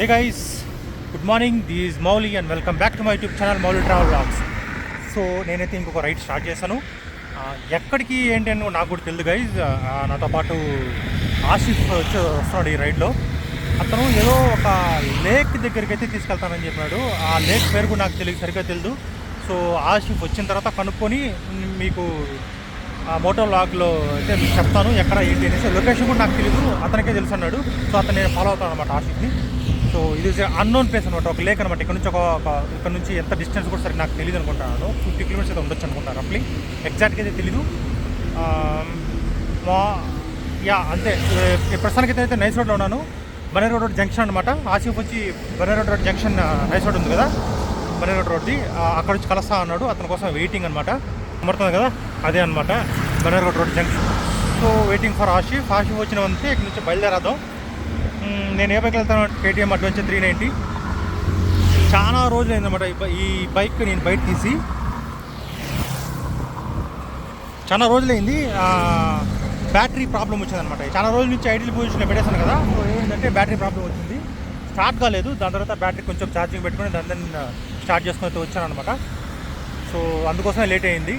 Hey guys, good morning. This is Mauli and welcome back to my YouTube channel Mauli Travel Vlogs. So నేనైతే ఇంకొక ride start చేశాను. ఎక్కడికి ఏంటి అని నాకు కూడా తెలియదు గైజ్. నాతో పాటు ఆసిఫ్ వస్తున్నాడు ఈ రైడ్లో. అతను ఏదో ఒక లేక్ దగ్గరికి అయితే తీసుకెళ్తానని చెప్పాడు. ఆ లేక్ పేరు కూడా నాకు సరిగ్గా తెలియదు. సో ఆసిఫ్ వచ్చిన తర్వాత కనుక్కొని మీకు మోటో వ్లాగ్లో అయితే మీకు చెప్తాను ఎక్కడ ఏంటి అనేసి. లొకేషన్ కూడా నాకు తెలియదు, అతనికే తెలుసు అన్నాడు. సో అతను నేను ఫాలో అవుతాను అనమాట ఆసిఫ్ని. సో ఇది అన్నోన్ ప్లేస్ అనమాట, ఒక లేక్ అనమాట. ఇక్కడ నుంచి ఇక్కడ నుంచి ఎంత డిస్టెన్స్ కూడా సరే నాకు తెలియదు అనుకుంటాను. 50 కిలోమీటర్స్ అయితే ఉండొచ్చు అనుకుంటాను రఫ్లీ. ఎగ్జాక్ట్గా అయితే తెలీదు. అంతే. ప్రస్తుతానికి అయితే నైస్ రోడ్లో ఉన్నాను. బనేర్ రోడ్ జంక్షన్ అనమాట. ఆసిఫ్ వచ్చి బనేర్ రోడ్ జంక్షన్ నైస్ రోడ్ ఉంది కదా, బనేర్ రోడ్ది అక్కడ వచ్చి కలుస్తా అన్నాడు. అతని కోసం వెయిటింగ్ అనమాట. అమరుతుంది కదా, అదే అనమాట Baner road junction. So waiting for Asif వచ్చిన వంతే ఇక్కడ నుంచి బయలుదేరాదాం. నేను ఏ బైక్ వెళ్తాను, KTM అడ్వెంచర్ 390. చాలా రోజులు అయిందన్నమాట ఈ బైక్ నేను బయట తీసి. చాలా రోజులైంది. బ్యాటరీ ప్రాబ్లం వచ్చిందనమాట. చాలా రోజుల నుంచి ఐడియల్ పొజిషన్లో పెట్టేశాను కదా. సో ఏంటంటే బ్యాటరీ ప్రాబ్లం వచ్చింది, స్టార్ట్ కాలేదు. దాని తర్వాత బ్యాటరీ కొంచెం ఛార్జింగ్ పెట్టుకుని దాన్ని స్టార్ట్ చేసుకుని అయితే వచ్చాను అనమాట. సో అందుకోసమే లేట్ అయింది.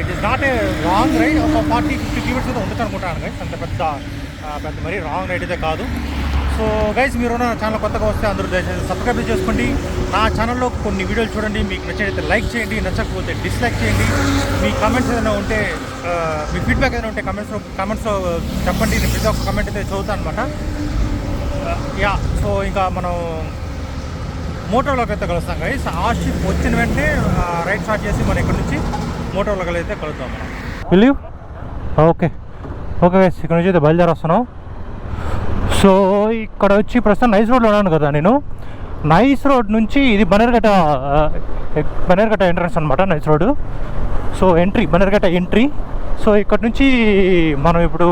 It is not a wrong ride. ఒక 40-50 కిలోమీటర్స్ అయితే ఉండొచ్చు అనుకుంటాను గైస్. అంత పెద్ద మరీ రాంగ్ రైడ్ అయితే కాదు. సో గైస్, మీరు నా ఛానల్ కొత్తగా వస్తే అందరూ దయచేసి సబ్స్క్రైబ్ చేసుకోండి. నా ఛానల్లో కొన్ని వీడియోలు చూడండి. మీకు నచ్చినైతే లైక్ చేయండి, నచ్చకపోతే డిస్లైక్ చేయండి. మీ కామెంట్స్ ఏదైనా ఉంటే, మీ ఫీడ్బ్యాక్ ఏదైనా ఉంటే కామెంట్స్లో చెప్పండి. నేను ప్రతి ఒక్క కామెంట్ అయితే చదువుతాను అనమాట. సో ఇంకా మనం మోటోలోకి అయితే కలుస్తాం గైస్. ఆసిఫ్ వచ్చిన వెంటనే రైడ్ స్టార్ట్ చేసి మనం ఇక్కడ నుంచి మోటోలోకి అయితే కలుద్దాం మనం. విల్ ఓకే గైస్, ఇక్కడ నుంచి అయితే బయలుదేరొస్తున్నాం. సో ఇక్కడ వచ్చి ప్రస్తుతం నైస్ రోడ్లో ఉన్నాను కదా నేను. నైస్ రోడ్ నుంచి ఇది బనేర్ఘట్ట ఎంట్రన్స్ అనమాట, nice road. So Bannerghatta entry. So ఇక్కడ నుంచి మనం ఇప్పుడు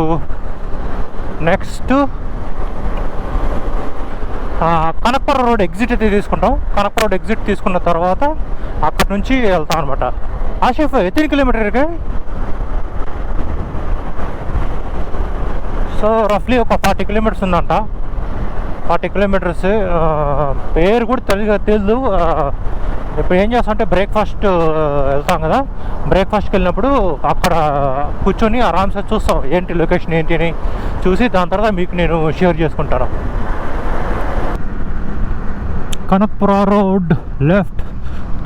నెక్స్ట్ కనకపుర రోడ్ ఎగ్జిట్ అయితే తీసుకుంటాం. కనకపుర రోడ్ ఎగ్జిట్ తీసుకున్న తర్వాత అక్కడ నుంచి వెళ్తాం అనమాట. ఆసిఫ్ 3 కిలోమీటర్కి. సో రఫ్లీ ఒక 40 కిలోమీటర్స్ ఉందంట. 40 కిలోమీటర్స్. పేరు కూడా తెలియదు. ఇప్పుడు ఏం చేస్తాం అంటే బ్రేక్ఫాస్ట్ వెళ్తాం కదా, బ్రేక్ఫాస్ట్కి వెళ్ళినప్పుడు అక్కడ కూర్చొని ఆరామ్సే చూస్తాం ఏంటి లొకేషన్ ఏంటి అని చూసి దాని తర్వాత మీకు నేను షేర్ చేసుకుంటాను. Kanakapura road left,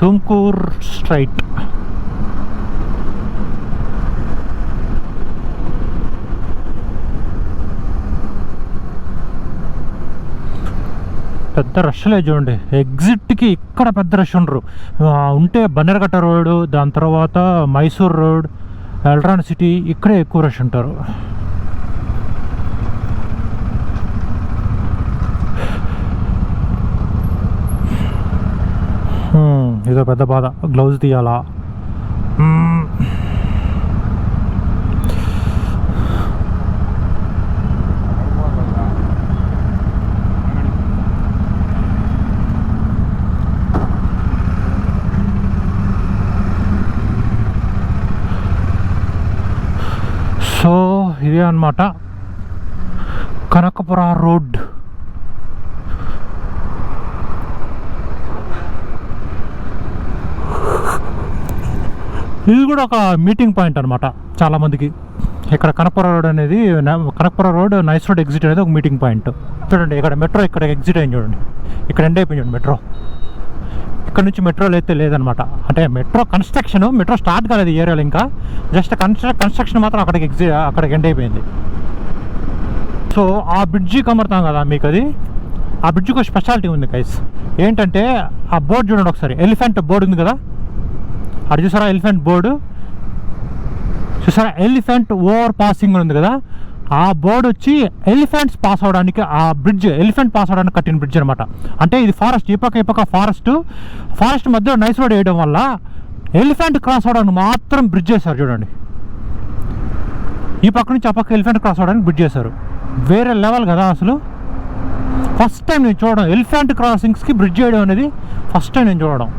Tumkur straight. పెద్ద రష్ లేదు చూడండి. ఎగ్జిట్కి ఇక్కడ పెద్ద రష్ ఉండరు. ఉంటే బన్నెరఘట్ట రోడ్, దాని తర్వాత మైసూర్ రోడ్, ఎల్రాన్ సిటీ, ఇక్కడే ఎక్కువ రష్ ఉంటారు. ఇదో పెద్ద బాధ, గ్లౌజ్ తీయాలా. సో ఇదే అన్నమాట కనకపుర రోడ్. ఇది కూడా ఒక మీటింగ్ పాయింట్ అనమాట చాలామందికి. ఇక్కడ Kanakapura road nice road exit అనేది ఒక మీటింగ్ పాయింట్. చూడండి ఇక్కడ మెట్రో ఇక్కడ ఎగ్జిట్ అయింది చూడండి, ఇక్కడ ఎండ్ అయిపోయింది చూడండి మెట్రో. ఇక్కడ నుంచి మెట్రోలు అయితే లేదనమాట. అంటే మెట్రో స్టార్ట్ కాలేదు ఈ ఏరియాలో, ఇంకా జస్ట్ కన్స్ట్రక్షన్ మాత్రం అక్కడికి ఎండ్ అయిపోయింది. సో ఆ బ్రిడ్జి కమర్తాం కదా మీకు, ఆ బ్రిడ్జికి ఒక స్పెషాలిటీ ఉంది గైస్. ఏంటంటే ఆ బోర్డు చూడండి ఒకసారి, ఎలిఫెంట్ బోర్డు ఉంది కదా, అది చూసారా? ఎలిఫెంట్ బోర్డు చూసారా? ఎలిఫెంట్ ఓవర్ పాసింగ్ ఉంది కదా, ఆ బోర్డు వచ్చి ఎలిఫెంట్స్ పాస్ అవడానికి, ఆ బ్రిడ్జ్ ఎలిఫెంట్ పాస్ అవడానికి కట్టిన బ్రిడ్జ్ అనమాట. అంటే ఇది ఫారెస్ట్, ఈ పక్క ఫారెస్ట్ మధ్యలో నైస్ రోడ్ వేయడం వల్ల ఎలిఫెంట్ క్రాస్ అవడానికి మాత్రం బ్రిడ్జ్ చేశారు చూడండి. ఈ పక్క నుంచి ఆ పక్క ఎలిఫెంట్ క్రాస్ అవడానికి బ్రిడ్జ్ చేశారు. వేరే లెవెల్ కదా అసలు. ఫస్ట్ టైం నేను చూడడం, ఎలిఫెంట్ క్రాసింగ్స్కి బ్రిడ్జ్ చేయడం అనేది ఫస్ట్ టైం నేను చూడడం.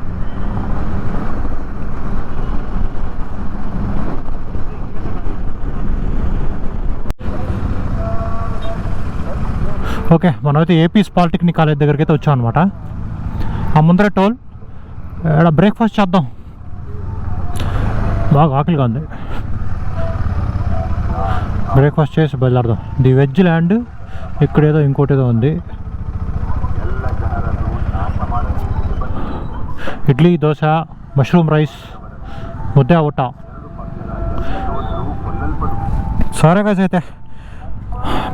ఓకే, మనమైతే ఏపీస్ పాలిటెక్నిక్ కాలేజ్ దగ్గరికి అయితే వచ్చాం అనమాట. ఆ ముందరే టోల్. ఇక్కడ బ్రేక్ఫాస్ట్ చేద్దాం, బాగా ఆకలిగా ఉంది. బ్రేక్ఫాస్ట్ చేసి బయలుదేరదాం. ది వెజ్ ల్యాండ్ ఇక్కడేదో ఇంకోటి ఏదో ఉంది. ఇడ్లీ, దోశ, మష్రూమ్ రైస్, ముద్ద ఊట. సరే గైస్, అయితే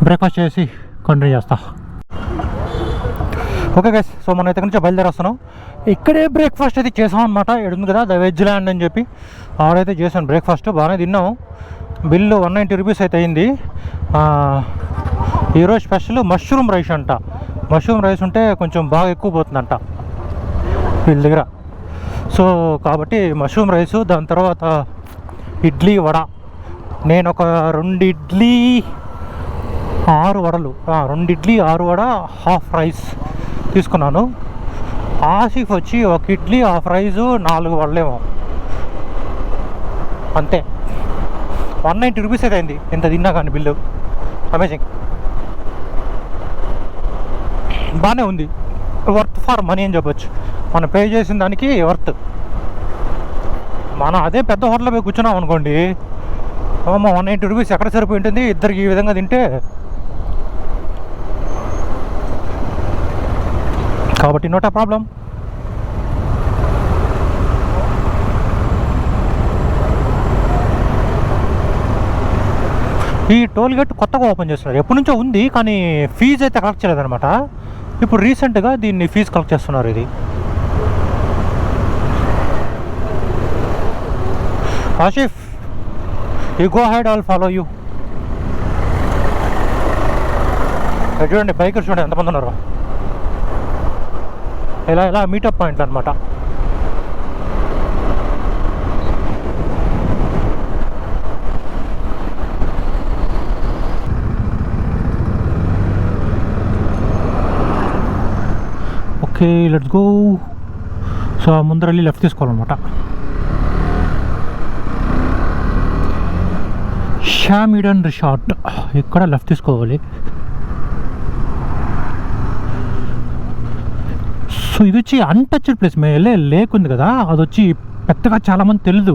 బ్రేక్ఫాస్ట్ చేసి కంటిన్యూ చేస్తా. ఓకే గైస్, సో మనం అయితే నుంచి బయలుదేరేస్తున్నాం. ఇక్కడే బ్రేక్ఫాస్ట్ అయితే చేసాం అనమాట. ఉంది కదా ద వెజ్ ల్యాండ్ అని చెప్పి, ఆడైతే చేశాను బ్రేక్ఫాస్ట్. బాగానే తిన్నాం. బిల్లు 190 రూపీస్ అయితే అయింది. ఈరోజు స్పెషల్ మష్రూమ్ రైస్ అంట. మష్రూమ్ రైస్ ఉంటే కొంచెం బాగా ఎక్కువ పోతుందంట వీళ్ళ దగ్గర. సో కాబట్టి మష్రూమ్ రైసు, దాని తర్వాత ఇడ్లీ, వడ. నేను ఒక 2 ఇడ్లీ 6 వడలు, 2 ఇడ్లీ 6 వడ, హాఫ్ రైస్ తీసుకున్నాను. ఆసిఫ్ వచ్చి 1 ఇడ్లీ, హాఫ్ రైసు, 4 వడలేమో, అంతే. 190 రూపీస్ అయితే అయింది ఎంత తిన్నా కానీ బిల్లు. అమేజింగ్, బాగానే ఉంది. వర్త్ ఫర్ మనీ అని చెప్పొచ్చు. మనం పే చేసిన దానికి వర్త్. మనం అదే పెద్ద హోటల్లో పోయి కూర్చున్నాం అనుకోండి, 190 రూపీస్ ఎక్కడ సరిపోయి ఉంటుంది ఇద్దరికి ఈ విధంగా తింటే. కాబట్టి నోట్ ఆ ప్రాబ్లం. ఈ టోల్ గేట్ కొత్తగా ఓపెన్ చేస్తున్నారు. ఎప్పటి నుంచో ఉంది కానీ ఫీజు అయితే కలెక్ట్ చేయలేదన్నమాట. ఇప్పుడు రీసెంట్గా దీన్ని ఫీజు కలెక్ట్ చేస్తున్నారు. ఇది Asif, you go head, all follow you. చూడండి బైకర్స్ చూడండి ఎంతమంది ఉన్నారు. ఇలా మీటప్ పాయింట్లు అనమాట. Okay, let's go. సో ముందర వెళ్ళి లెఫ్ట్ తీసుకోవాలన్నమాట. షామిడన్ రిసార్ట్, ఇక్కడ లెఫ్ట్ తీసుకోవాలి. సో ఇది వచ్చి అన్టచ్డ్ ప్లేస్. మేము వెళ్ళే లేక్ ఉంది కదా, అది వచ్చి పెద్దగా చాలామంది తెలీదు.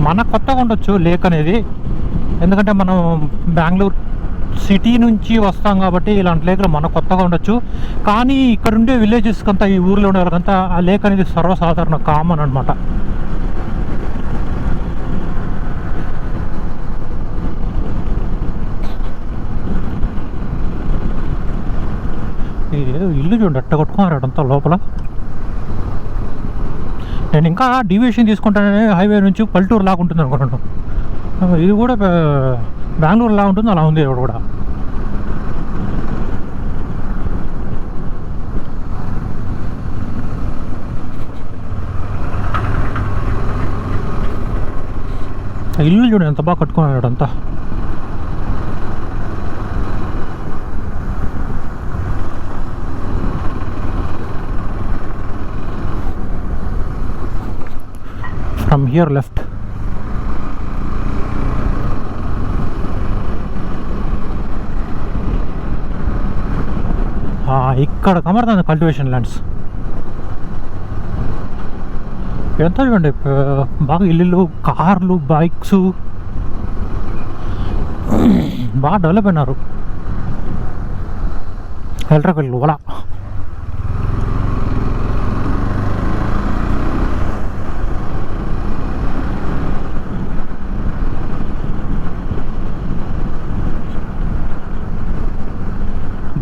మనకు కొత్తగా ఉండొచ్చు లేక్ అనేది, ఎందుకంటే మనం బెంగళూరు సిటీ నుంచి వస్తాం కాబట్టి ఇలాంటి లేక్లు మనకు కొత్తగా ఉండొచ్చు. కానీ ఇక్కడ ఉండే విలేజెస్కి అంతా, ఈ ఊర్లో ఉండే వాళ్ళకంతా ఆ లేక్ అనేది సర్వసాధారణ, కామన్ అనమాట. ఇదేదో ఇల్లు చూడండి అట్ట కొట్టుకున్నారు అడంతా లోపల. నేను ఇంకా డీవియేషన్ తీసుకుంటానే హైవే నుంచి పల్లెటూరు లాగా ఉంటుంది అనుకుంటున్నాను. ఇది కూడా బెంగళూరు లా ఉంటుంది, అలా ఉంది ఇక్కడ కూడా. ఇల్లు చూడండి ఎంత బాగా కట్టుకున్నాడు అంతా. From here left. ఇక్కడ కమరుతుంది కల్టివేషన్ ల్యాండ్స్. ఎంత చూడండి బాగా ఇల్లు, కార్లు, బైక్స్ బాగా డెవలప్ అయినారు. ఎలక్ట్రికల్ కూడా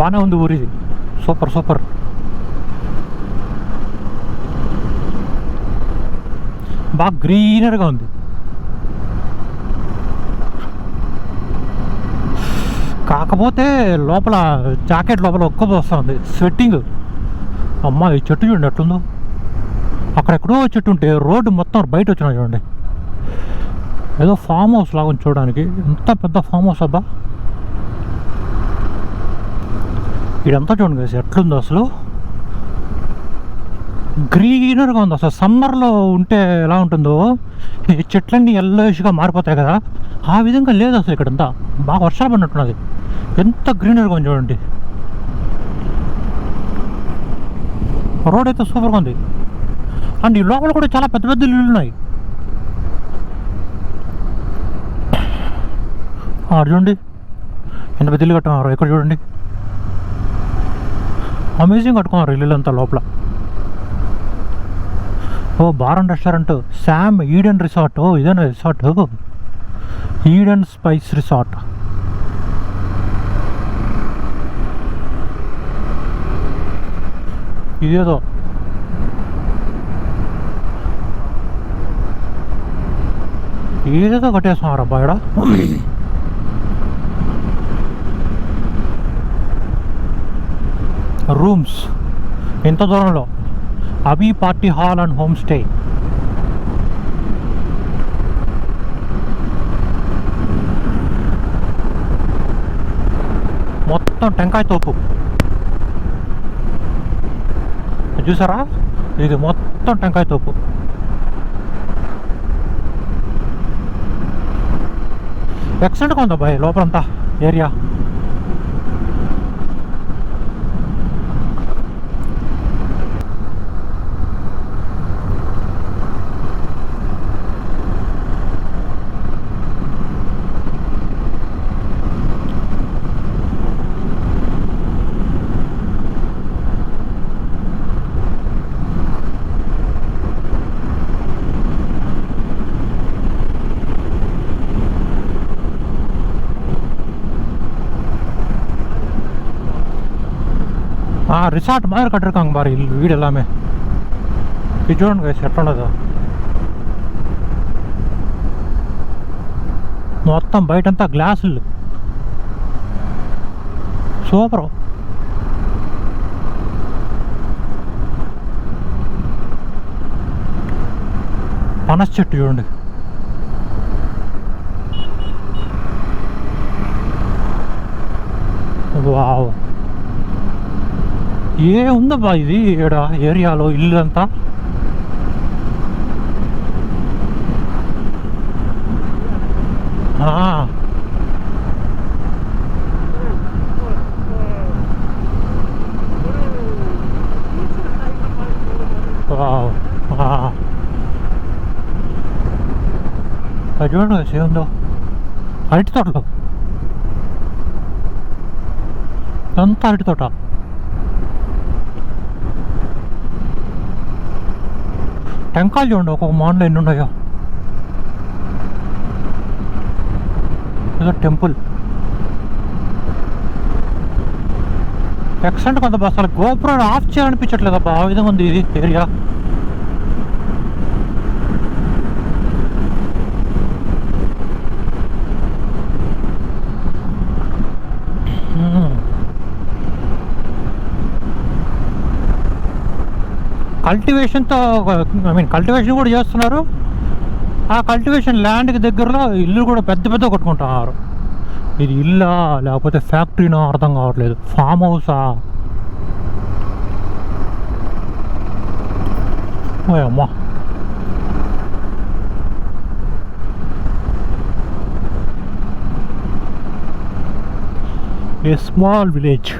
బాగానే ఉంది ఊరిది. Super super. బాగా గ్రీనర్గా ఉంది. కాకపోతే లోపల జాకెట్ లోపల ఒక్కది వస్తుంది, స్వెట్టింగ్. అమ్మ ఈ చెట్టు చూడండి ఎట్లుందో. అక్కడెక్కడో చెట్టు ఉంటే రోడ్డు మొత్తం బయట వచ్చినా చూడండి. ఏదో ఫామ్ హౌస్ లాగా ఉంది చూడడానికి. ఎంత పెద్ద ఫామ్ హౌస్ అబ్బా. ఇదంతా చూడండి ఎట్లుందో అసలు. గ్రీనర్గా ఉంది. అసలు సమ్మర్లో ఉంటే ఎలా ఉంటుందో, ఈ చెట్లన్నీ ఎల్లోయిష్గా మారిపోతాయి కదా, ఆ విధంగా లేదు అసలు. ఇక్కడంతా బాగా వర్షాలు పడినట్టున్నది. ఎంత గ్రీనర్గా ఉంది చూడండి. రోడ్ అయితే సూపర్గా ఉంది. అండ్ ఈ లోపల కూడా చాలా పెద్ద పెద్ద ఇల్లు ఉన్నాయి. చూడండి ఎంత పెద్ద ఇల్లు కట్టుకున్నారు. ఇక్కడ చూడండి, అమేజింగ్ కట్టుకున్నారు ఇల్లులంతా లోపల. Oh bar and restaurant, Sam Eden resort. Oh ఇదేనా రిసార్ట్? Eden spice resort. ఇదేదో ఏదేదో కట్టేస్తున్నారు అబ్బా ఇక్కడ. రూమ్స్ ఎంత దూరంలో, అబీ party hall and home stay. మొత్తం టెంకాయ తోపు చూసారా, ఇది మొత్తం టెంకాయ తోపు. ఎక్సలెంట్గా ఉంది అబ్బాయి లోపలంతా ఏరియా. ரிசார்ட் மாதிரி கட்டிருக்காங்க பாரு வீடு எல்லாமே. இது చూడండి గైస్ ఎట్లా ఉండదు. మొత్తం బయటంతా గ్లాసులు, సూపర్. పనస చెట్టు చూడండి. వావ్, ఏ ఉందబ్బా ఇది ఇక్కడ ఏరియాలో ఇల్లు అంతా. చూడండి ఏముందో అరటి తోటలో, అంతా అరటి తోట. టెంకాయలు చూడండి ఒక్కొక్క మాన్లో ఎన్ని ఉన్నాయో. ఏదో టెంపుల్ ఎక్సలెంట్ కొంత అసలు గోపురం ఆఫ్ చేయాలనిపించట్లేదు అబ్బా, ఆ విధంగా ఉంది ఇది ఏరియా. కల్టివేషన్తో, ఐ మీన్ కల్టివేషన్ కూడా చేస్తున్నారు. ఆ కల్టివేషన్ ల్యాండ్కి దగ్గరలో ఇల్లు కూడా పెద్ద పెద్ద కొట్టుకుంటున్నారు. ఇది ఇల్లా లేకపోతే ఫ్యాక్టరీనో అర్థం కావట్లేదు. ఫామ్ హౌసా? అమ్మా, ఏ స్మాల్ విలేజ్.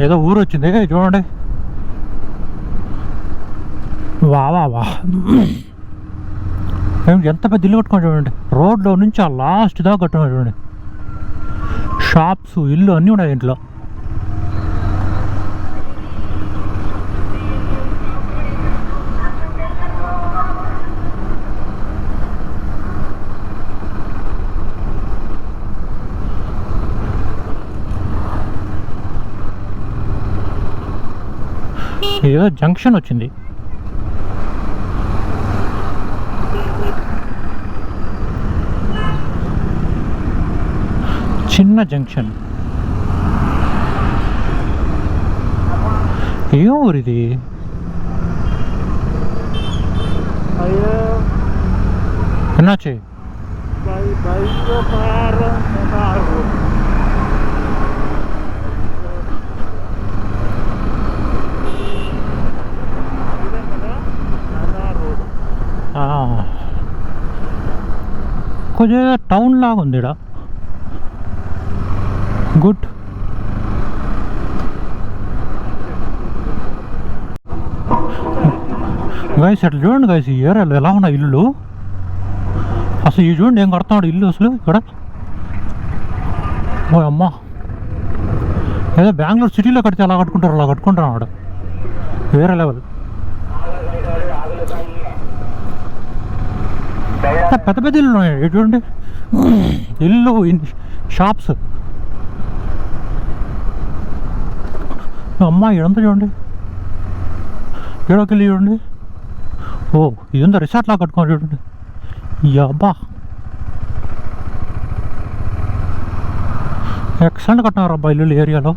ఏదో ఊరు వచ్చింది చూడండి. వా ఎంత పెద్ద ఇల్లు కట్టుకున్నా చూడండి. రోడ్లో నుంచి ఆ లాస్ట్ దాకా కట్టుకున్నా చూడండి. షాప్స్, ఇల్లు అన్నీ ఉన్నాయి ఇంట్లో. ఏదో జంక్షన్ వచ్చింది. చిన్న జంక్షన్. ఏం ఊరు ఇది? ఎన్నాచి కొంచెం టౌన్ లాగా ఉంది ఇక్కడ. గుడ్. గైస్ అట్లా చూడండి గైస్, ఈ ఏరియాలో ఎలా ఉన్నాయి ఇల్లు అసలు. ఈ చూడండి ఏం కడుతున్నాడు ఇల్లు అసలు ఇక్కడ. ఓ అమ్మా, ఏదో బెంగళూరు సిటీలో కడితే అలా కట్టుకుంటారు, అలా కట్టుకుంటున్నాడు. వేరే లెవెల్. పెద్ద పెద్ద ఇల్లు ఉన్నాయి చూడండి, ఇల్లు షాప్స్. అమ్మా ఇదంతా చూడండి, ఏడోకెళ్ళి చూడండి. ఓ ఇదంతా రిసార్ట్ లాగా కట్టుకోండి చూడండి. అబ్బా ఎక్సలెంట్ కట్టినారు అబ్బా ఇల్లు ఏరియాలో.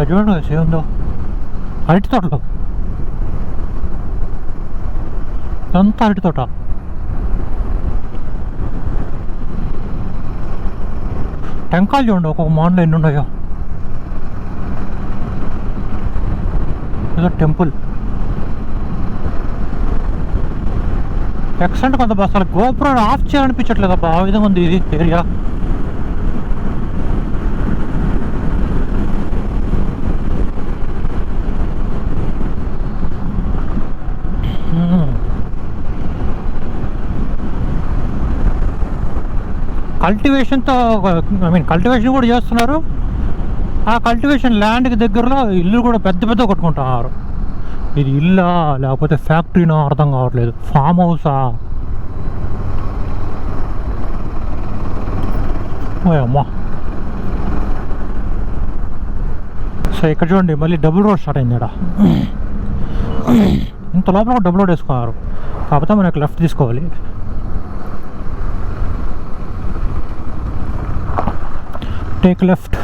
చూడండి ఏముందో అరటి తోటలో, అంతా అరటి తోట. టెంకాయలు చూడండి ఒక్కొక్క మాన్లో ఎన్ని ఉన్నాయో. ఏదో టెంపుల్ ఎక్సలెంట్ కొంత బస్. అసలు గోపురం ఆఫ్ చేయాలనిపించట్లేదు అబ్బా, ఆ విధంగా ఉంది ఇది ఏరియా. కల్టివేషన్తో, ఐ మీన్ కల్టివేషన్ కూడా చేస్తున్నారు. ఆ కల్టివేషన్ ల్యాండ్కి దగ్గరలో ఇల్లు కూడా పెద్ద పెద్ద కొట్టుకుంటున్నారు. ఇది ఇల్లా లేకపోతే ఫ్యాక్టరీనో అర్థం కావట్లేదు. ఫామ్ హౌసా? అమ్మా. సో ఇక్కడ చూడండి మళ్ళీ డబుల్ రోడ్ స్టార్ట్ అయింది ఇక్కడ. ఇంత లోపల డబుల్ రోడ్ వేసుకున్నారు, కాకపోతే మనకు లెఫ్ట్ తీసుకోవాలి. Take left.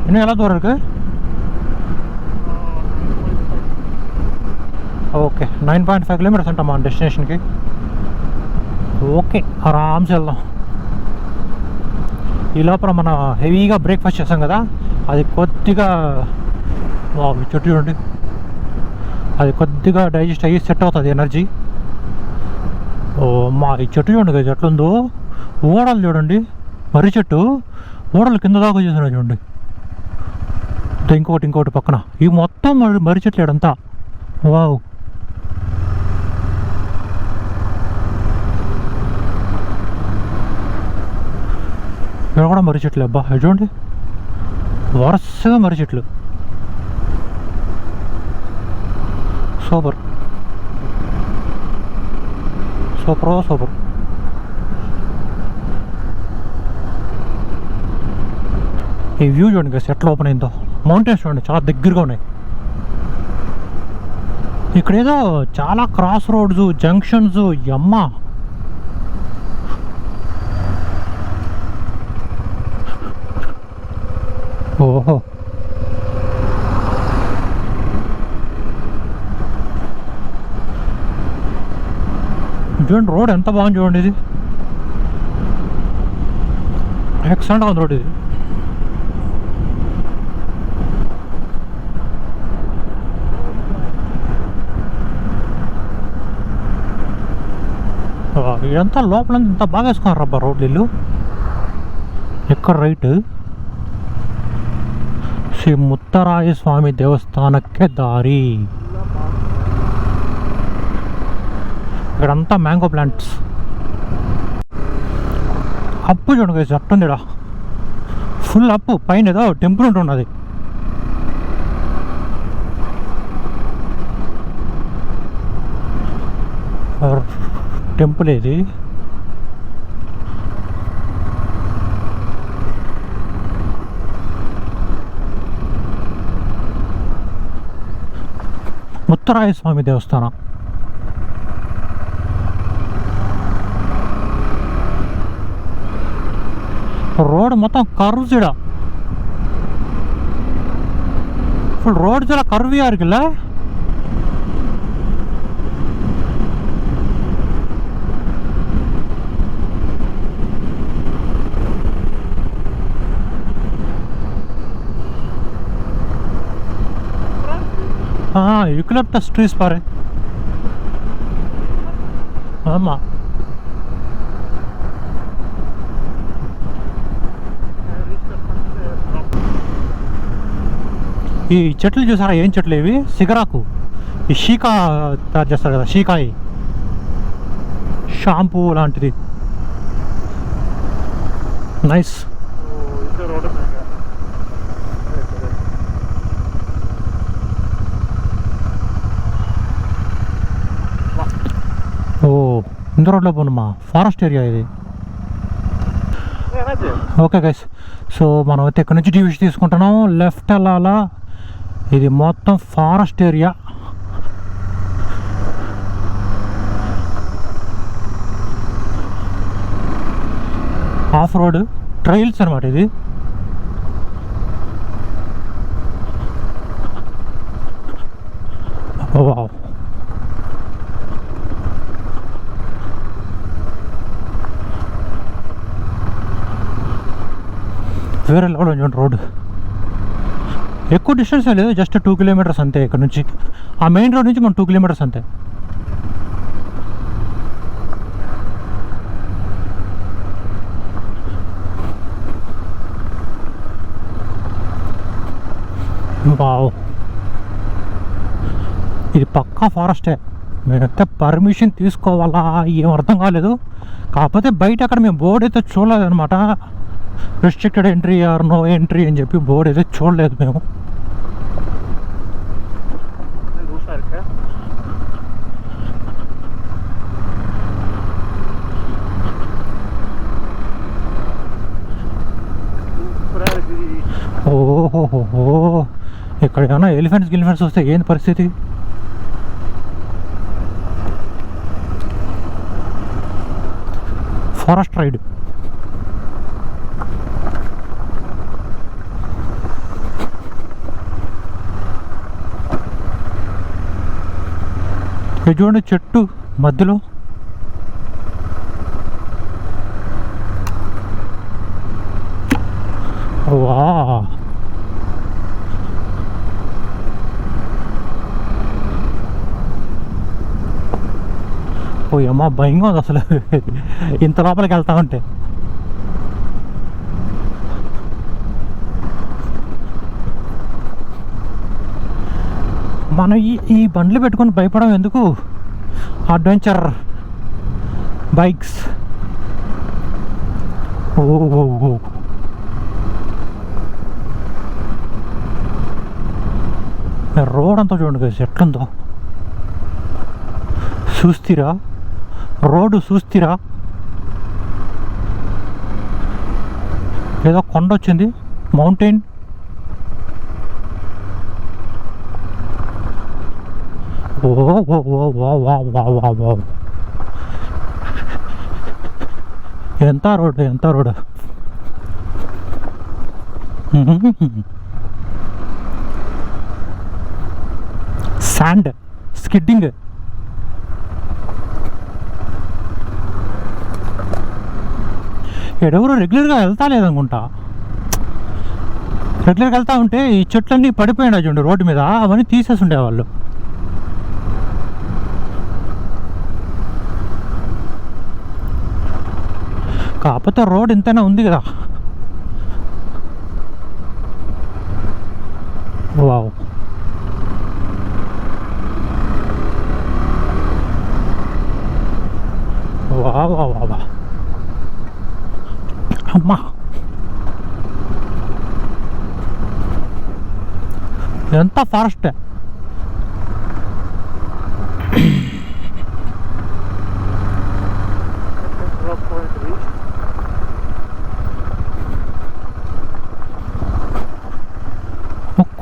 இன்னும் எவ்வளோ தூரம் இருக்கு? ఓకే 9.5 కిలోమీటర్స్ అంటాం మన డెస్టినేషన్కి. ఓకే ఆరామ్స్ వెళ్దాం. ఈ లోపల మనం హెవీగా బ్రేక్ఫాస్ట్ చేస్తాం కదా, అది కొద్దిగా చెట్టు చూడండి, అది కొద్దిగా డైజెస్ట్ అయ్యి సెట్ అవుతుంది ఎనర్జీ. ఓ మా ఈ చెట్టు చూడండి కదా ఎట్లుందో. ఓడలు చూడండి, మర్రి చెట్టు ఓడలు కింద దాకా చేసిన చూడండి. ఇంకోటి పక్కన ఈ మొత్తం మర్రి చెట్లు ఇడంతా. వావ్, ఇక్కడ కూడా మర్రి చెట్లు అబ్బా. ఇది చూడండి వరుసగా మర్రి చెట్లు. సూపర్. ఈ వ్యూ చూడండి కదా ఎట్లా ఓపెన్ అయిందో. మౌంటైన్స్ చూడండి చాలా దగ్గరగా ఉన్నాయి. ఇక్కడేదో చాలా క్రాస్ రోడ్స్, జంక్షన్స్. యమ్మ ఓహో, చూడండి రోడ్ ఎంత బాగుంది చూడండి. ఇది ఎక్సలెంట్గా ఉంది రోడ్ ఇది. ఇదంతా లోపల ఇంత బాగా వేసుకున్నారు రబ్బా రోడ్లు ఇల్లు. ఎక్కడ రైట్? శ్రీ ముత్తరాయ స్వామి దేవస్థానಕ್ಕೆ దారి. ఇక్కడంతా మ్యాంగో ప్లాంట్స్. అప్పు చూడండి గైస్ అట్టుంది ఇక్కడ ఫుల్ అప్పు పైన ఏదో టెంపుల్ ఉంటున్నది. టెంపుల్ ఏది? ముత్తరాయ స్వామి దేవస్థానం. రోడ్ మొత్తం కర్వ్స్ ఇడ ఫుల్ రోడ్ చాలా కర్వీ இருக்குல்ல. யூக்கலிப்டஸ் ட்ரீஸ் பாரு. ஆமாம், ఈ చెట్లు చూసారా? ఏం చెట్లు ఇవి? సిగరాకు. ఈ షీకా తయారు చేస్తారు కదా, షీకాయి షాంపూ లాంటిది. నైస్. ఓ ఇంత రోడ్లో పోనమ్మా, ఫారెస్ట్ ఏరియా ఇది. ఓకే గైస్, సో మనం అయితే ఇక్కడ నుంచి డివిజన్ తీసుకుంటున్నాం. లెఫ్ట్ వెళ్ళాలా, ఇది మొత్తం forest area. Off road trails అనమాట ఇది. వావ్, వేరే లెవెల్ చూడండి రోడ్. ఎక్కువ డిస్టెన్స్ లేదు, జస్ట్ 2 కిలోమీటర్స్ అంతే ఇక్కడ నుంచి. ఆ మెయిన్ రోడ్ నుంచి మనం 2 కిలోమీటర్స్ అంతే. వావ్, ఇది పక్కా ఫారెస్టే. మేమైతే పర్మిషన్ తీసుకోవాలా ఏం అర్థం కాలేదు. కాకపోతే బయట అక్కడ మేము బోర్డు అయితే చూడలేదన్నమాట. Restricted entry or no entry అని చెప్పి బోర్డు అయితే చూడలేదు మేము. ఓహోహో, ఇక్కడ ఏమన్నా ఎలిఫెంట్స్ వస్తే ఏంది పరిస్థితి? Forest ride. చూడండి చెట్టు మధ్యలో. వా, ఓ అమ్మ భయంగా ఉంది అసలు ఇంత లోపలికి వెళ్తా ఉంటే. మనం ఈ బండ్లు పెట్టుకొని భయపడడం ఎందుకు? Adventure bikes. ఓ రోడ్ అంతా చూడండి కదా ఎట్లుందో. చూస్తీరా రోడ్డు? చూస్తీరా? ఏదో కొండ వచ్చింది, మౌంటైన్. ఓ ఓ ఓ వా వా వా వా వా, ఎంత రోడ్, ఎంత రోడ్. Sand skidding. ఎడెవరు రెగ్యులర్గా వెళ్తా లేదనుకుంటా. రెగ్యులర్గా వెళ్తా ఉంటే ఈ చెట్లన్నీ పడిపోయినా చూడండి రోడ్డు మీద, అవన్నీ తీసేసి ఉండేవాళ్ళు. కాకపోతే రోడ్ ఇంతైనా ఉంది కదా. వావ్, వా వా వా వా. అమ్మా, ఎంత ఫారెస్ట్.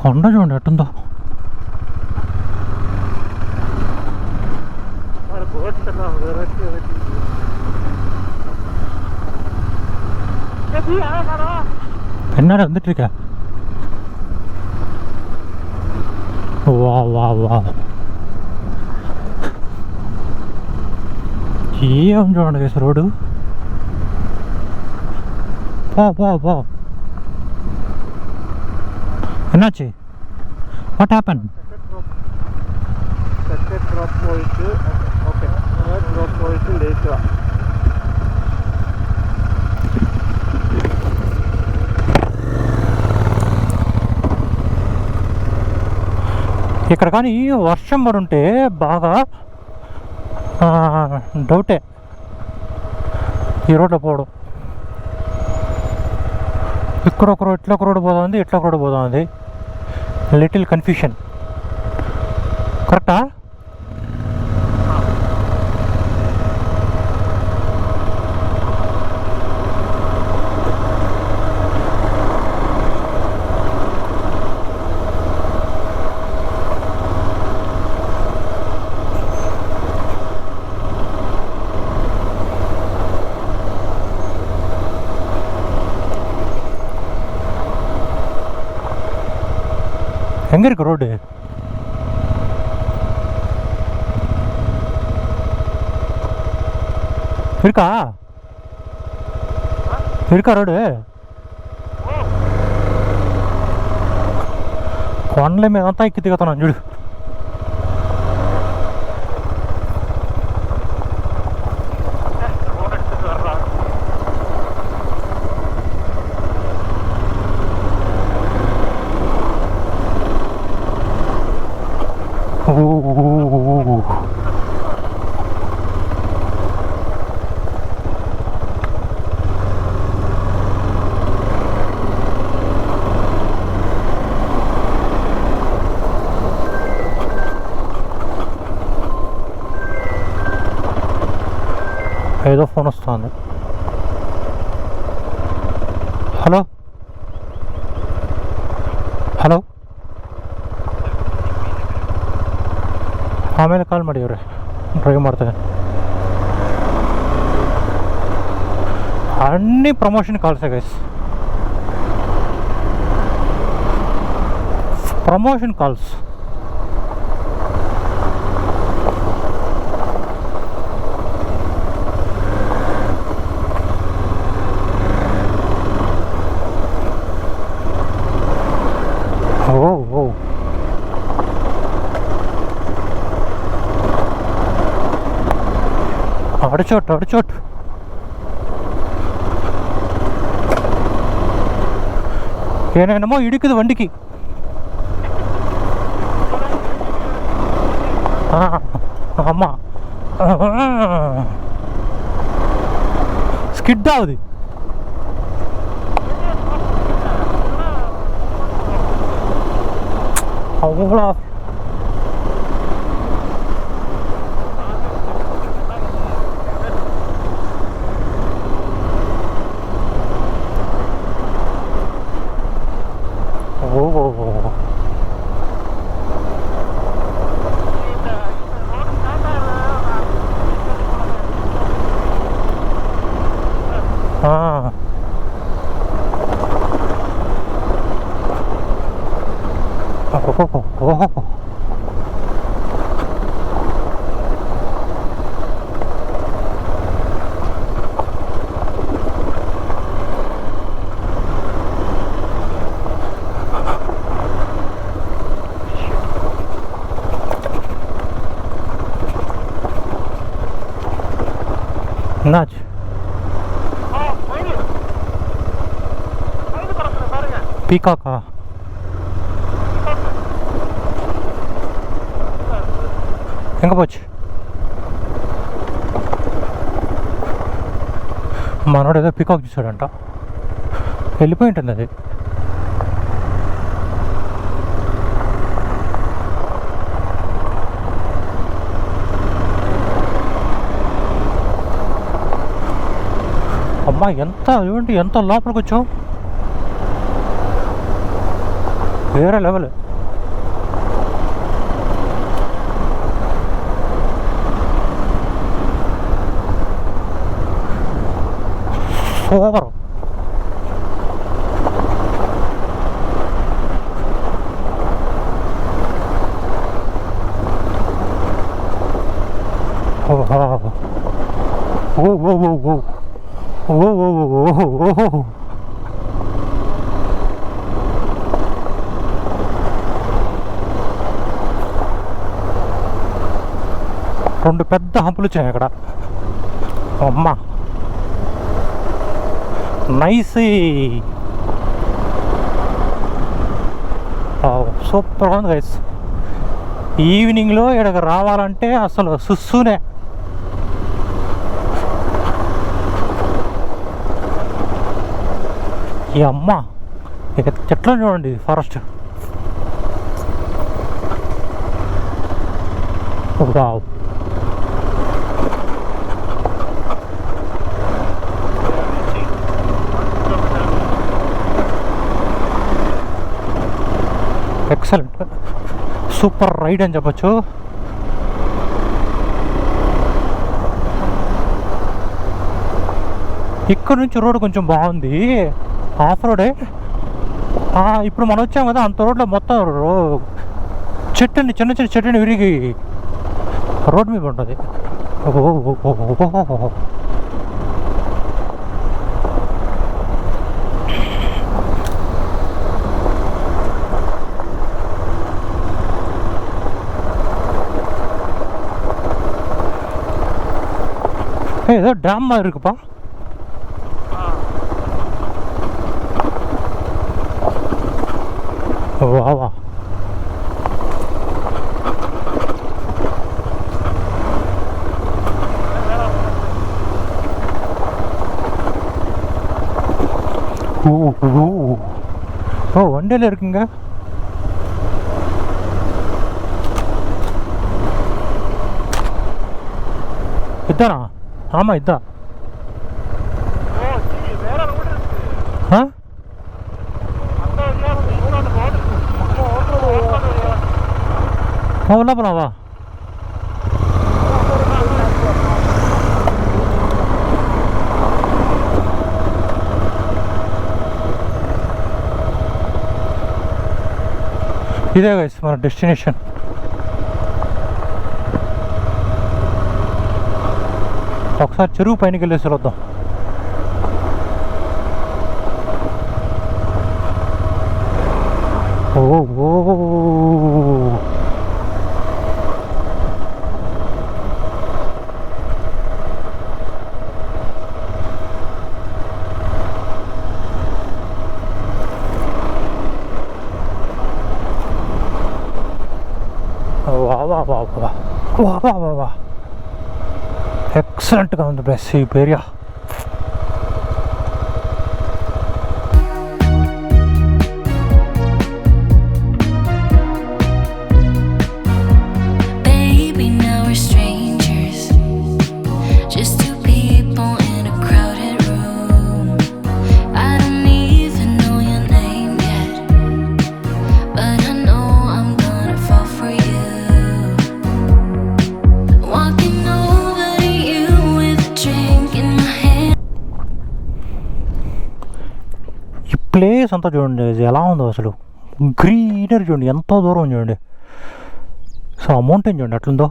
కొండ చూడండి ఎట్టుందో. ఎన్నాడు అందుట్రికా. వా వా వా, ఏం చూడండి వేసి రోడ్డు. పో పో పో. ఎన్నాచి, వాట్ హ్యాపెన్? ఇక్కడ కానీ వర్షం పడి ఉంటే బాగా డౌటే ఈ రోడ్లో పోవడం. ఇక్కడ ఒక రోడ్, ఇట్లా ఒక రోడ్డు పోతుంది, ఇట్లా ఒక రోడ్డు పోతుంది. Little confusion. కరెక్టా? எங்கே இருக்கு ரோடு? இருக்கா இருக்கா రోడ్డు? కొండల మీద అంతా ఎక్కి దిగుతున్నాను చూడు. ఏదో ఫోన్ వస్తుంది. హలో ಹಲೋ, ಆಮೇಲೆ ಕಾಲ್ ಮಾಡಿ ಅವ್ರೆ, ಡ್ರೈವ್ ಮಾಡ್ತೇನೆ. అన్ని ప్రమోషన్ కాల్సే గైస్, ప్రమోషన్ కాల్స్. ఓ ఓ అడిచోట్ అడిచోట్. ಏನೇನೋ ಹಿಡಿಕಿದು ವಂಡಿకి. అమ్మ స్కిడ్ అవుది. అవ్వలా नाच पीकॉका ఎంగ పోచ్చు. మనోడు ఏదో పీకాక్ చూసాడంట. వెళ్ళిపోయి ఉంటుంది అది. అమ్మా ఎంత ఏమిటి ఎంత లోపలికి వచ్చావు, వేరే లెవెల్. సూపర్. ఓ ఓ ఓ ఓ ఓహో. రెండు పెద్ద హంపులు వచ్చాయి అక్కడ. అమ్మా నైస్, సూపర్ ఉంది గైస్. ఈవినింగ్లో ఇక్కడికి రావాలంటే అసలు సుస్సునే. ఈ అమ్మ ఇక చెట్లు చూడండి, forest. Wow. Excellent, super ride అని చెప్పచ్చు. ఇక్కడ నుంచి రోడ్ కొంచెం బాగుంది, ఆఫ్ రోడే. ఇప్పుడు మనం వచ్చాం కదా, అంత రోడ్లో మొత్తం చెట్టుని, చిన్న చిన్న చెట్టుని విరిగి రోడ్ మీద ఉంటుంది. ஏதோ ட்ராம் மாதிரி இருக்குப்பா. வா வா. ஓ வண்டியில் இருக்குங்க. இதானா? ஆமாம் இதான். உள்ள போலாம் வா. ఇదే గైస్ మన డెస్టినేషన్. ఒకసారి చెరువు పైనకి వెళ్ళేసి వద్దాం. ఓ వా వా వా వా వా వా వా. ఎక్సలెంట్గా ఉంది బెస్ ఈ ఏరియా. ప్లేస్ అంతా చూడండి ఎలా ఉందో అసలు, గ్రీనరీ చూడండి, ఎంతో దూరం చూడండి. సో ఆ మౌంటైన్ చూడండి ఎట్లుందో,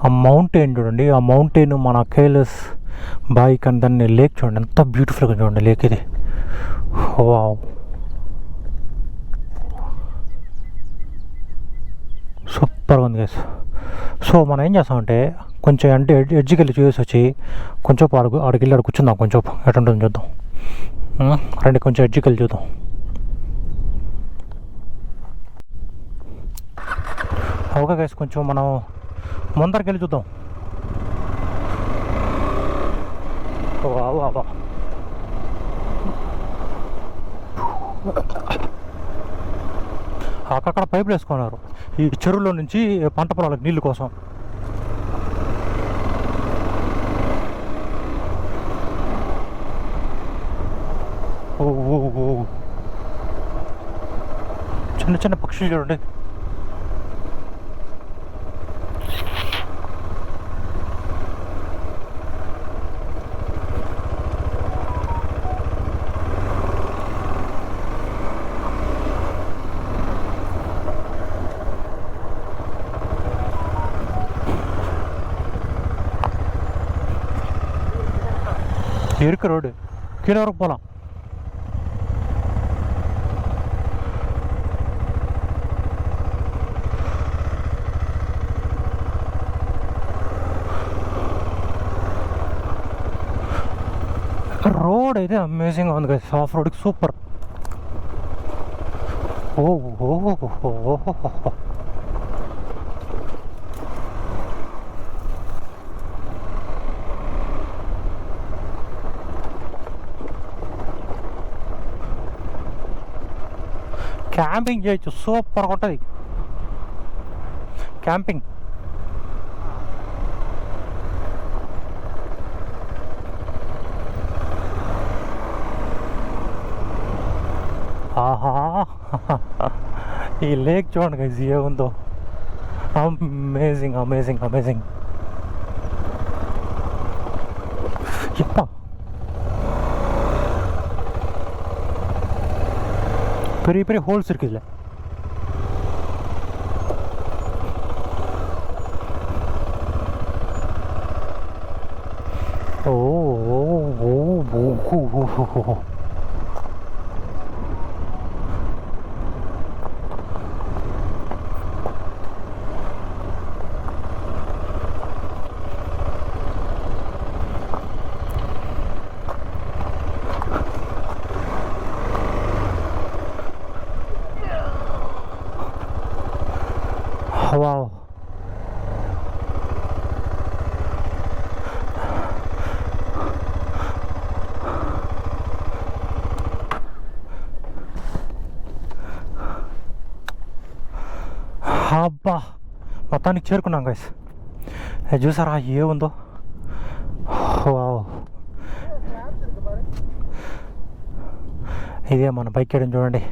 ఆ మౌంటైన్ చూడండి, ఆ మౌంటైన్ మన కైలాస్ బైక్ అని దాన్ని లేక్ చూడండి ఎంత బ్యూటిఫుల్గా చూడండి లేక్ ఇది. వావ్, సూపర్గా ఉంది గైస్. సో మనం ఏం చేస్తామంటే కొంచెం అంటే ఎడ్జ్కి వెళ్ళి చూసి వచ్చి కొంచెం ఆడికి వెళ్ళి ఆడ కూర్చుందాం, కొంచెం ఎటుంటుందో చూద్దాం రండి. కొంచెం ఎడ్జ్కి వెళ్ళి చూద్దాం. ఓకే గైస్, కొంచెం మనం ముందరికి వెళ్ళి చూద్దాం. అక్కడక్కడ పైపులు వేసుకున్నారు ఈ చెరువులో నుంచి పంట పొలాలకు నీళ్ళు కోసం. ఓ ఓ ఓ చిన్న చిన్న పక్షులు చూడండి. இருக்கு ரோடு கீழே வரைக்கும் போகலாம். రోడ్ అయితే అమేజింగ్గా ఉంది కదా, ఆఫ్ రోడ్కి సూపర్. ఓ ఓ క్యాంపింగ్ చేయొచ్చు, సూపర్గా ఉంటుంది క్యాంపింగ్. ఆహా ఈ లేక్ చూడండి గైస్ ఏముందో, అమేజింగ్ అమేజింగ్ అమేజింగ్. ఇప్ప பெரிய பெரிய ஹோல்ஸ் இருக்குது இதில். ஓ ஓ ஓ ஓ ஓ వావ్. అబ్బా మొత్తానికి చేరుకున్నాం గైస్. చూసారా ఏముందో, వావ్. ఇదే మన బైక్ చేయడం చూడండి.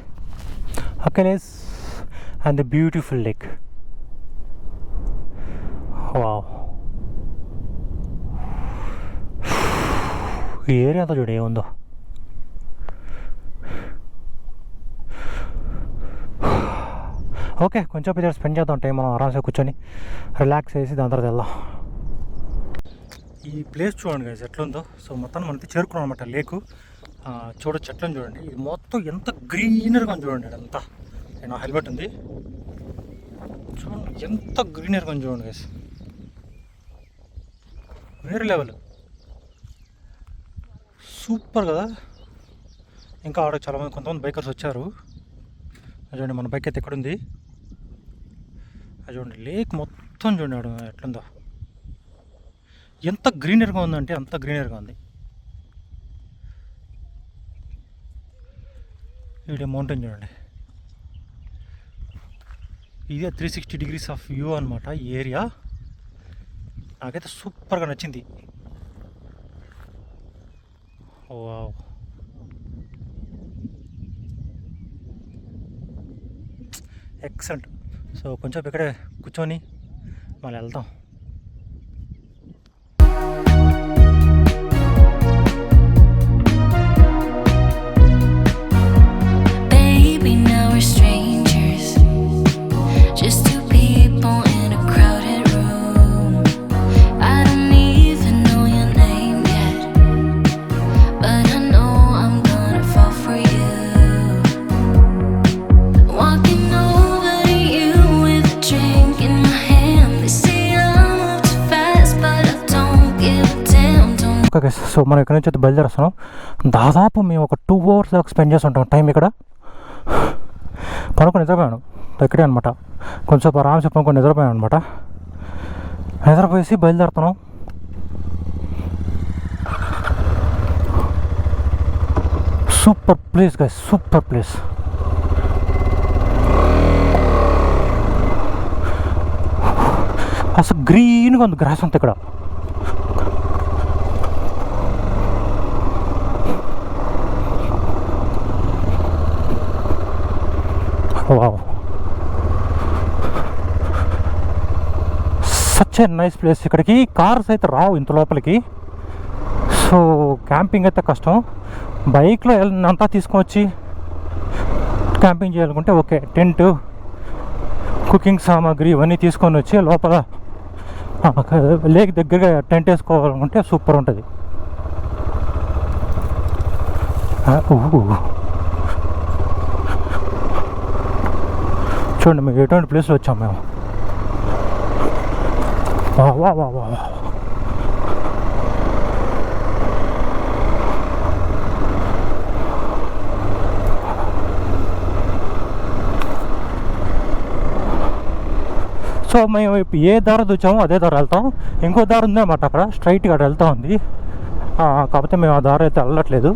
అక్కలేస్ and the beautiful lake. Wow ఈ ఏరియా అంతా చూడు ఏముందో. ఓకే కొంచెం ఇద్దరు స్పెండ్ చేద్దాం టైం, మనం ఆరామ్సే కూర్చొని రిలాక్స్ చేసి దాని తర్వాత వెళ్దాం. ఈ ప్లేస్ చూడండి గైస్ ఎట్లుందో. సో మొత్తం మనకి చేరుకున్నాం అనమాట లేకు. చూడొచ్చు చెట్లను చూడండి, ఇది మొత్తం ఎంత గ్రీనర్గా చూడండి. అంతా నా హెల్మెట్ ఉంది చూడండి, ఎంత గ్రీనర్గా చూడండి గైస్, వేరే లెవెల్, సూపర్ కదా. ఇంకా ఆడ చాలామంది కొంతమంది బైకర్స్ వచ్చారు. చూడండి మన బైక్ అయితే ఎక్కడుంది, అది చూడండి లేక్ మొత్తం చూడండి ఆడ ఎట్లుందో. ఎంత గ్రీనర్గా ఉందంటే అంత గ్రీనర్గా ఉంది. ఈడ మౌంటైన్ చూడండి, ఇదే 360 degrees ఆఫ్ వ్యూ అనమాట ఈ ఏరియా. నాకైతే సూపర్గా నచ్చింది. Wow excellent. సో కొంచెం ఇక్కడే కూర్చొని మళ్ళీ వెళ్దాం. ఓకే సో మనం ఇక్కడ నుంచి అయితే బయలుదేరేస్తున్నాం. దాదాపు మేము ఒక 2 hours దాకా స్పెండ్ చేసి ఉంటాం టైం ఇక్కడ. పనుకొని నిద్రపోయాను ఇక్కడే అనమాట, కొంచెం ఆరామ్సే పనుకొని నిద్రపోయాను అనమాట. నిద్రపోయేసి super place guys, super place. అసలు గ్రీన్గా ఉంది గ్రాస్ అంతా ఇక్కడ. Wow, such a nice place. ఇక్కడికి కార్స్ అయితే రావు ఇంత లోపలికి, సో క్యాంపింగ్ అయితే కష్టం. బైక్లో అంతా తీసుకొచ్చి క్యాంపింగ్ చేయాలనుకుంటే ఓకే. టెంట్, కుకింగ్ సామాగ్రి ఇవన్నీ తీసుకొని వచ్చి లోపల లేక్ దగ్గరగా టెంట్ వేసుకోవాలనుకుంటే సూపర్ ఉంటుంది. చూడండి మేము ఎటువంటి ప్లేస్లో వచ్చాము మేము. వా వా వా వా. సో మేము ఏ దారి వచ్చామో అదే దారి వెళ్తాం. ఇంకో దారి ఉందన్నమాట అక్కడ, స్ట్రైట్గా అక్కడ వెళ్తా ఉంది. కాకపోతే మేము ఆ దారి అయితే వెళ్ళట్లేదు.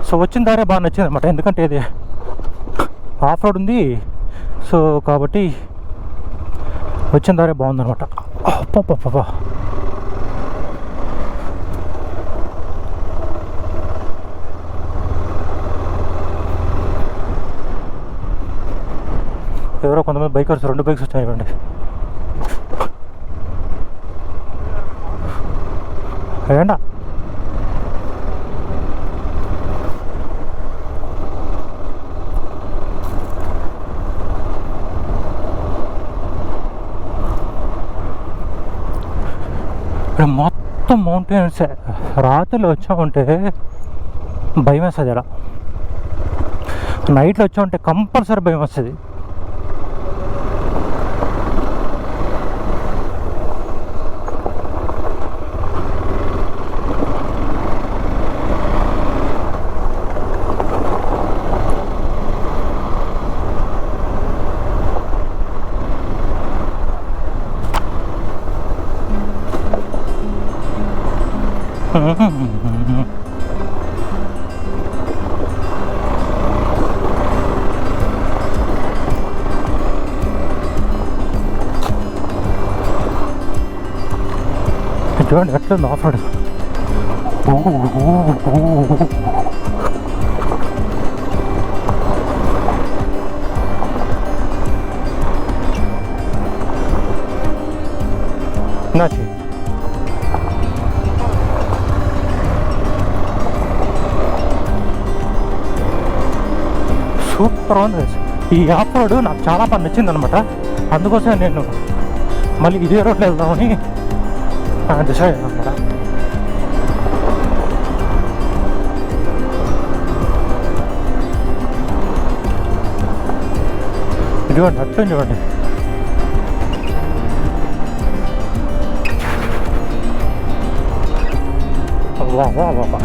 సో వచ్చిన దారే బాగా నచ్చింది అనమాట, ఎందుకంటే ఇది ఆఫ్ రోడ్ ఉంది. సో కాబట్టి వచ్చిన దారే బాగుందనమాట. అప్పప్ప, ఎవరో కొంతమంది బైకర్స్ 2 బైక్స్ వచ్చాయి ఇవ్వండి. ఏండా ఇక్కడ మొత్తం మౌంటైన్సే. రాత్రిలో వచ్చామంటే భయం వేస్తుంది. ఇలా నైట్లో వచ్చామంటే కంపల్సరీ భయం వస్తుంది. చూడండి ఎట్లుంది ఆఫ్ రోడ్. నాచి సూపర్ ఉంది. ఈ ఆఫ్ రోడ్ నాకు చాలా బాగా నచ్చింది అనమాట. అందుకోసం నేను మళ్ళీ ఇదే రోడ్లో వెళ్దామని డిసైడ్ అయ్యాను అనమాట. ఇదిగోండి అట్లా చూడండి. వా వా వా.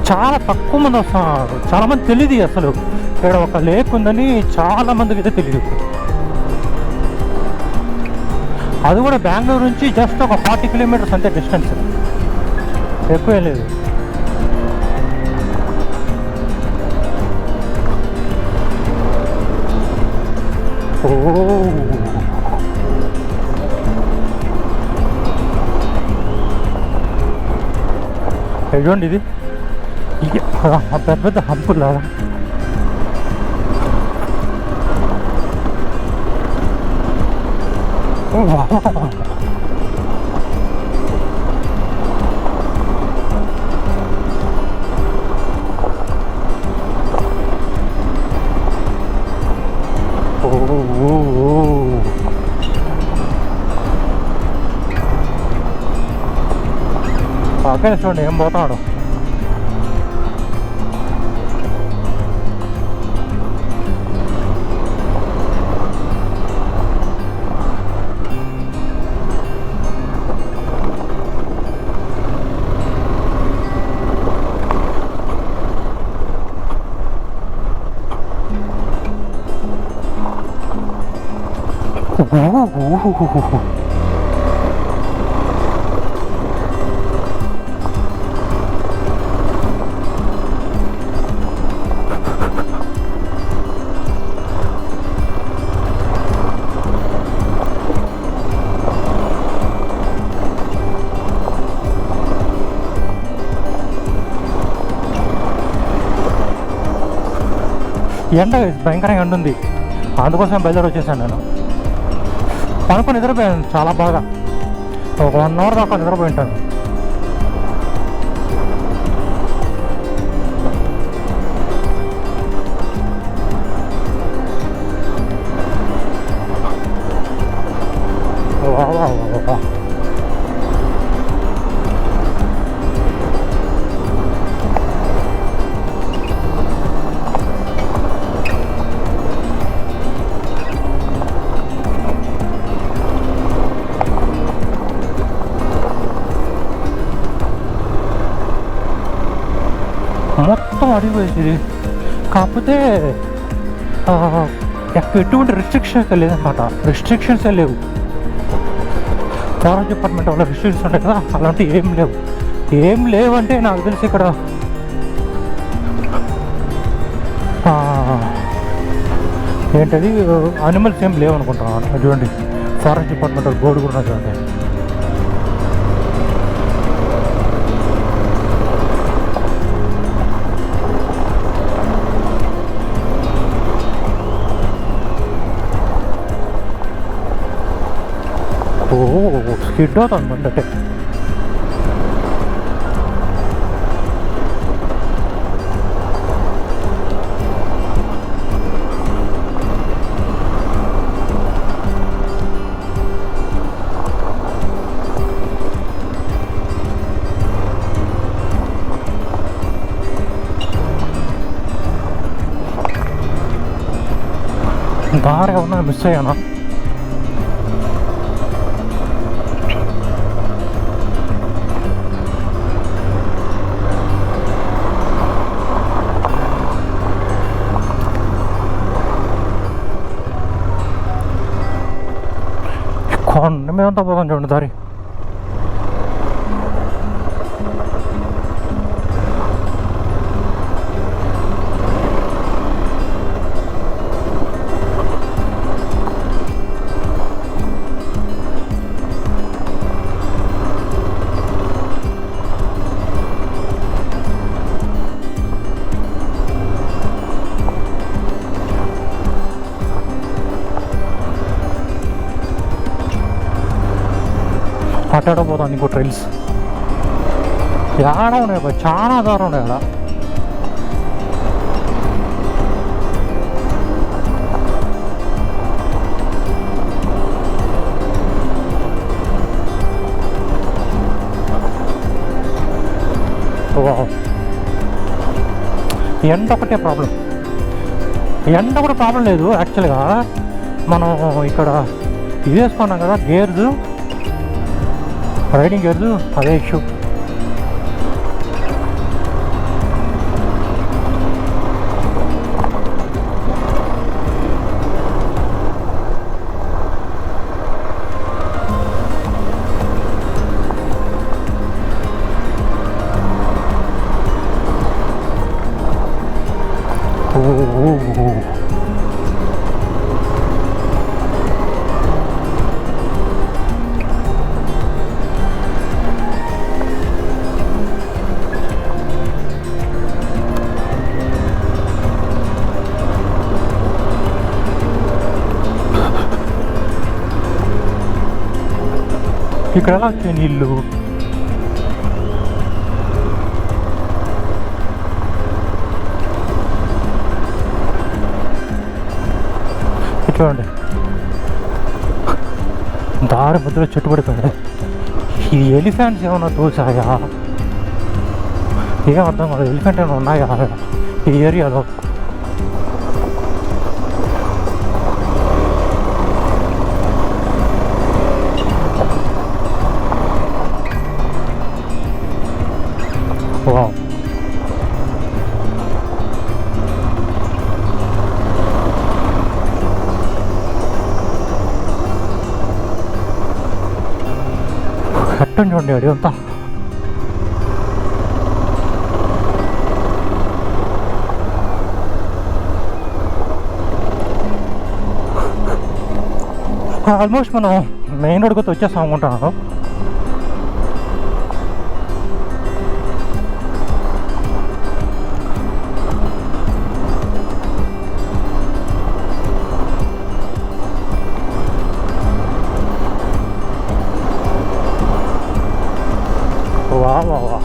చాలా తక్కువ మంది వస్తున్నారు. చాలామంది తెలియదు అసలు ఇక్కడ ఒక లేక్ ఉందని, చాలా మందికి అయితే తెలియదు. అది కూడా బెంగళూరు నుంచి జస్ట్ ఒక 40 కిలోమీటర్స్ అంతే డిస్టెన్స్, ఎక్కువ లేదు. ఓ చూడండి, ఇది పెద్ద పెద్ద హంపులాగా. పక్కన చూడండి ఏం పోతాడు. ఎండ భయంకరంగా ఎండ ఉంది, అందుకోసం బయలుదేరి వచ్చేసాను నేను. పనుకొని నిద్రపోయాను చాలా బాగా, ఒక 1 అవర్ దాకా నిద్రపోయి ఉంటాను. మొత్తం అడిగిపోయేది, కాకపోతే ఎటువంటి రిస్ట్రిక్షన్స్ లేదన్నమాట. రిస్ట్రిక్షన్స్ లేవు, ఫారెస్ట్ డిపార్ట్మెంట్ వల్ల రిస్ట్రిక్షన్స్ ఉంటాయి కదా, అలాంటివి ఏం లేవంటే నాకు తెలిసి ఇక్కడ ఏంటది అనిమల్స్ ఏం లేవు అనుకుంటున్నాను. చూడండి ఫారెస్ట్ డిపార్ట్మెంట్ బోర్డు కూడా చూడండి. స్కిడ్ అవుతుంది అంటే దారి ఏమన్నా మిస్ అయ్యానా? కొండ మీదంతా పోదాం చూడండి దారి. అటాడో పోతాను ఇంకో ట్రైల్స్ ఏడా ఉన్నాయి, చాలా దారులు ఉన్నాయి కదా. ఎండ ఒకటే ప్రాబ్లం, ఎండ కూడా ప్రాబ్లం లేదు యాక్చువల్గా. మనం ఇక్కడ ఇది వేసుకున్నాం కదా గేర్స్, రైడింగ్ గేర్స్, అదే ఇష్యూ. ఇక్కడ ఎలా వచ్చాయి నీళ్ళు? చూడండి దారి మధ్యలో చెట్టు పడిపోయాడు. ఈ ఎలిఫెంట్స్ ఏమన్నా తోసాయా? ఏం అర్థం కాదు. ఎలిఫెంట్ ఏమైనా ఉన్నాయా ఈ ఏరియాలో? వావ్, ఎట్టని చూడండి అడి అంతా. ఆల్మోస్ట్ మనం మెయిన్ రోడ్కి వచ్చేస్తాం అనుకుంటున్నాను. వా వా వా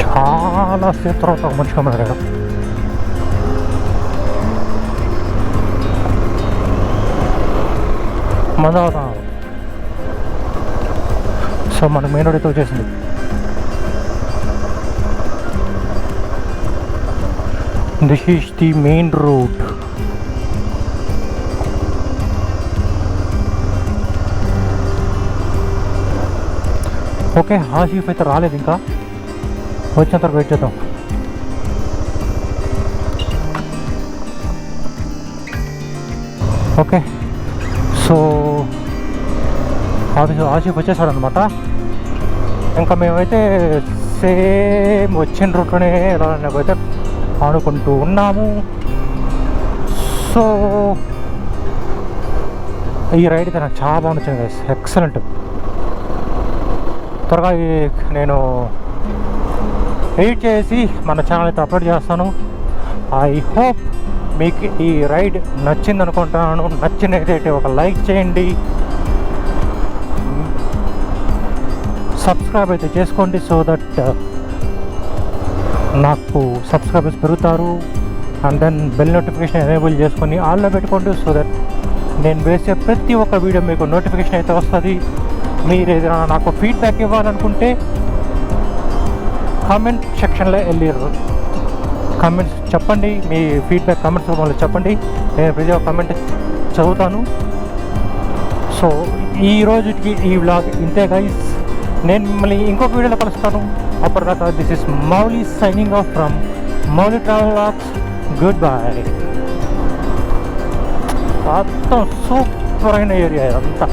చాలా సేపు తర్వాత మంచిగా మాట్లాడాడు. మందవుతా. సో మనకు మెయిన్ రోడ్ అయితే వచ్చేసింది. This is the main road. Okay, Asif అయితే రాలేదు, ఇంకా వచ్చేంత వెయిట్ చేద్దాం. ఓకే, సో ఆసిఫ్ వచ్చేసాడు అనమాట. ఇంకా మేమైతే సేమ్ వచ్చిన రూట్లోనే వెళ్ళాలని అయితే అనుకుంటూ ఉన్నాము. సో ఈ రైడ్ అయితే నాకు చాలా బాగా నచ్చింది గైస్, ఎక్సలెంట్. త్వరగా నేను ఎడిట్ చేసి మన ఛానల్ అయితే అప్లోడ్ చేస్తాను. ఐ హోప్ మీకు ఈ రైడ్ నచ్చింది అనుకుంటున్నాను. నచ్చినైతే ఒక లైక్ చేయండి, సబ్స్క్రైబ్ అయితే చేసుకోండి, సో దట్ నాకు సబ్స్క్రైబర్స్ పెరుగుతారు. And then bell notification enable చేసుకొని ఆల్లో పెట్టుకోండి, సో దట్ నేను వేసే ప్రతి ఒక్క వీడియో మీకు నోటిఫికేషన్ అయితే వస్తుంది. మీరు ఏదైనా నాకు ఫీడ్బ్యాక్ ఇవ్వాలనుకుంటే కామెంట్ సెక్షన్లో వెళ్ళి కామెంట్స్ చెప్పండి. మీ ఫీడ్బ్యాక్ కామెంట్స్ రూపంలో చెప్పండి, నేను ప్రతి ఒక్క కామెంట్ చదువుతాను. సో ఈ రోజుకి ఈ వ్లాగ్ ఇంతే గైస్. నేను మిమ్మల్ని ఇంకొక వీడియోలో కలుస్తాను. అప్పటిదాకా this is Mouli signing off from Mouli travel vlogs. Good bye. మొత్తం సూపర్ అయిన ఏరియా అంతా.